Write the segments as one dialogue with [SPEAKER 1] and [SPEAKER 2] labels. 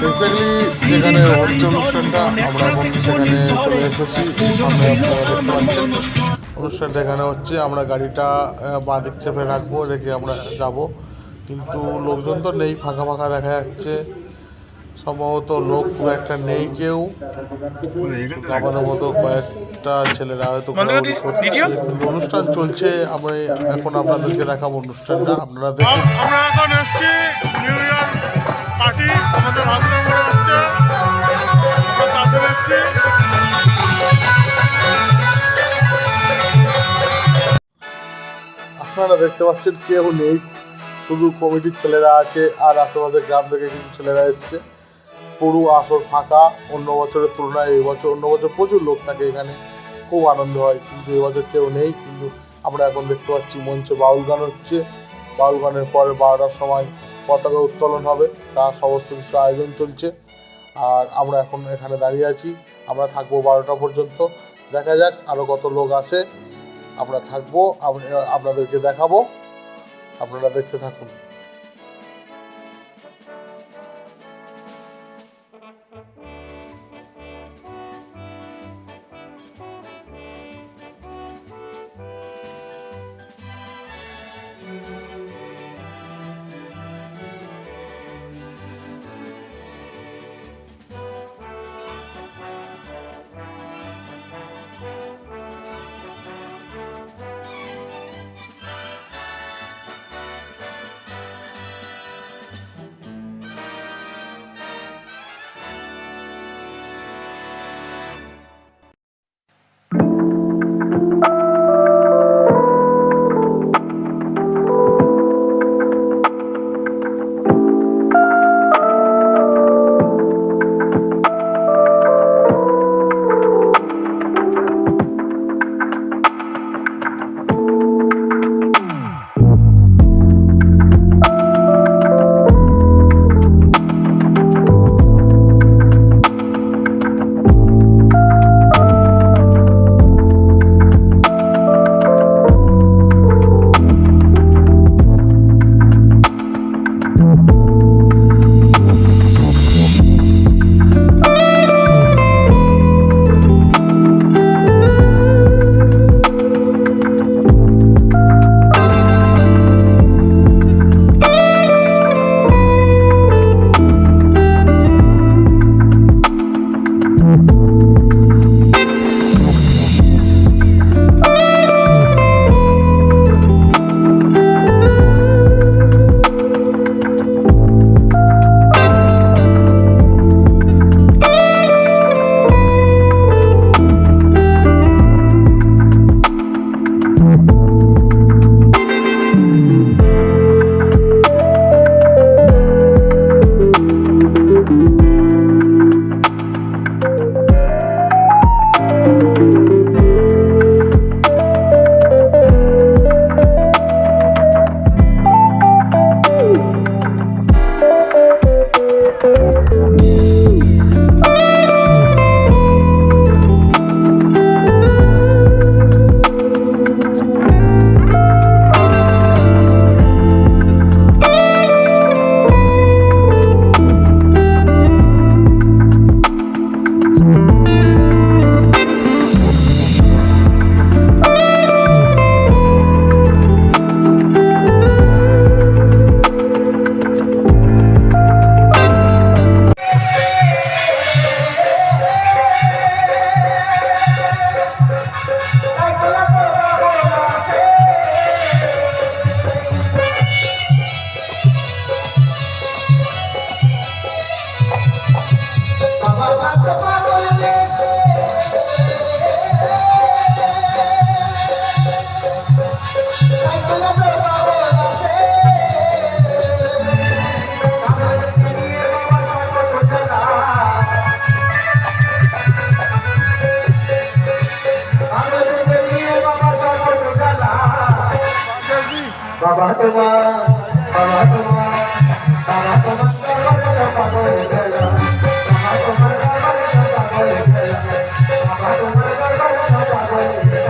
[SPEAKER 1] Exactly যেখানে হচ্ছে অনুষ্ঠানটা আমরা এখন সেখানে চলে এসেছি। সামনে আপনারা দেখতে পাচ্ছেন অনুষ্ঠানটা এখানে হচ্ছে। আমরা গাড়িটা বাঁ দিক চেপে রাখবো, রেখে আমরা যাব, কিন্তু লোকজন তো নেই, ফাঁকা ফাঁকা দেখা যাচ্ছে। সম্ভবত লোক খুব একটা নেই কেউ, আমাদের মতো কয়েকটা ছেলেরা হয়তো ঘোরাঘুরি করছে, কিন্তু অনুষ্ঠান চলছে। আমরা এখন আপনাদেরকে দেখাবো অনুষ্ঠানটা, আপনারা দেখুন। আমরা এখন এসছি নিউ ইয়ার পার্টি, আমাদের ভাদ্রমোড়ে হচ্ছে, আমরা তাদের এসছি। আপনারা দেখতে পাচ্ছেন কেউ নেই, শুধু কমিটির ছেলেরা আছে আর আশেপাশের গ্রাম থেকে কিছু ছেলেরা এসছে। পুরো আসর ফাঁকা। অন্য বছরের তুলনায় অন্য বছর প্রচুর লোক থাকে এখানে, খুব আনন্দ হয়, কিন্তু এবছর কেউ নেই। কিন্তু আমরা এখন দেখতে পাচ্ছি মঞ্চে বাউল গান হচ্ছে। বাউল গানের পরে 12টার সময় পতাকা উত্তোলন হবে, তার সমস্ত কিছু আয়োজন চলছে। আর আমরা এখন এখানে দাঁড়িয়ে আছি, আমরা থাকবো 12টা পর্যন্ত। দেখা যাক আরও কত লোক আসে। আমরা থাকবো, আপনাদেরকে দেখাবো, আপনারা দেখতে থাকুন।
[SPEAKER 2] বাবা তোমার বাবা তোমার বাবা তোমার দরবারে চাপা পড়ে গেল বাবা তোমার দরবারে চাপা পড়ে গেল বাবা তোমার দরবারে চাপা পড়ে গেল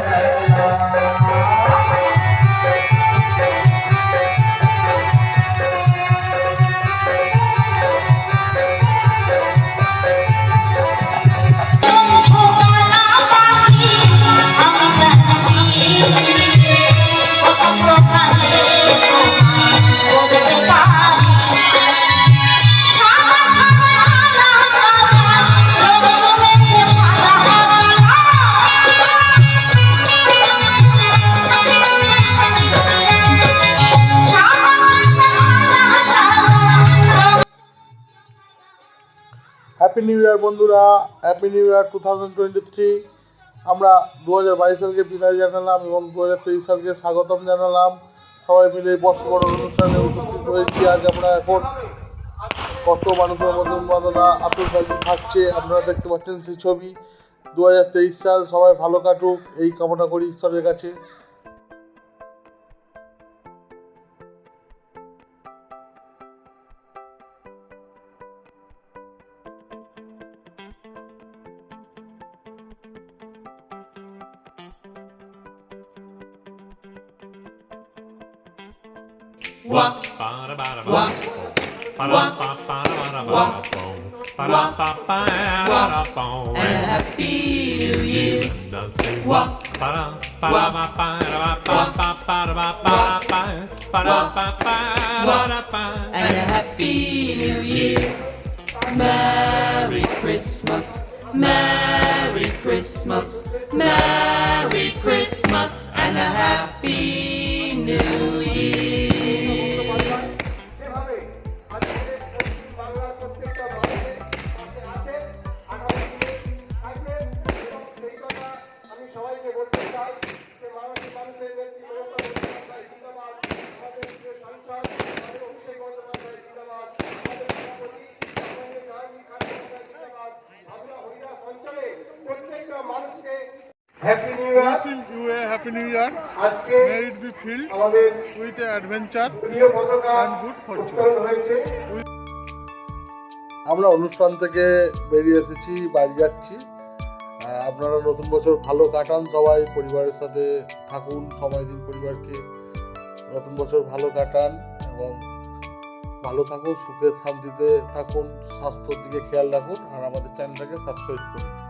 [SPEAKER 1] হ্যাপি নিউ ইয়ার বন্ধুরা, হ্যাপি নিউ ইয়ার 2023। আমরা 2022 সালকে বিদায় জানালাম এবং 2023 সালকে স্বাগতম জানালাম। সবাই মিলে বর্ষবরণ অনুষ্ঠানে উপস্থিত হয়েছি। আজ আমরা এখন কত মানুষের মধ্যে উন্মাদনা আতশবাজি ফাটছে, আপনারা দেখতে পাচ্ছেন সেই ছবি। 2023 সাল সবাই ভালো কাটুক এই কামনা করি ঈশ্বরের কাছে।
[SPEAKER 3] And a happy new year. And a happy new year. Merry Christmas, Merry Christmas, Merry Christmas, and a happy new year.
[SPEAKER 2] যেভাবে আজকের পশ্চিম বাংলার প্রত্যেকটা মানুষের পাশে আছেন, আগামী দিনে থাকবেন এবং সেই কথা আমি সবাইকে বলতে চাই যে মানুষের নেত্রী মমতা বন্দ্যোপাধ্যায় জিন্দাবাদ, আমাদের প্রিয় সাংসদ আমাদের অভিষেক বন্দ্যোপাধ্যায় জিন্দাবাদ, আমাদের সভাপতি আমাদের জাহাঙ্গীর খান মহাশয় জিন্দাবাদ। ভাবনা হরিদাস অঞ্চলে প্রত্যেকটা মানুষকে happy new year.
[SPEAKER 1] You a happy new year.
[SPEAKER 2] আজকে
[SPEAKER 1] May it be filled
[SPEAKER 2] আমাদের
[SPEAKER 1] with adventure.
[SPEAKER 2] প্রিয় পতাকা
[SPEAKER 1] And good fortune.
[SPEAKER 2] উত্তোলন হয়েছে।
[SPEAKER 1] আমরা অনুষ্ঠান থেকে বেরিয়ে এসেছি, বাড়ি যাচ্ছি। আপনারা নতুন বছর ভালো কাটান, সবাই পরিবারের সাথে থাকুন, সময় দিন পরিবারকে। নতুন বছর ভালো কাটান এবং ভালো থাকুন, সুখে শান্তিতে থাকুন, স্বাস্থ্যের দিকে খেয়াল রাখুন আর আমাদের চ্যানেলটাকে সাবস্ক্রাইব করুন।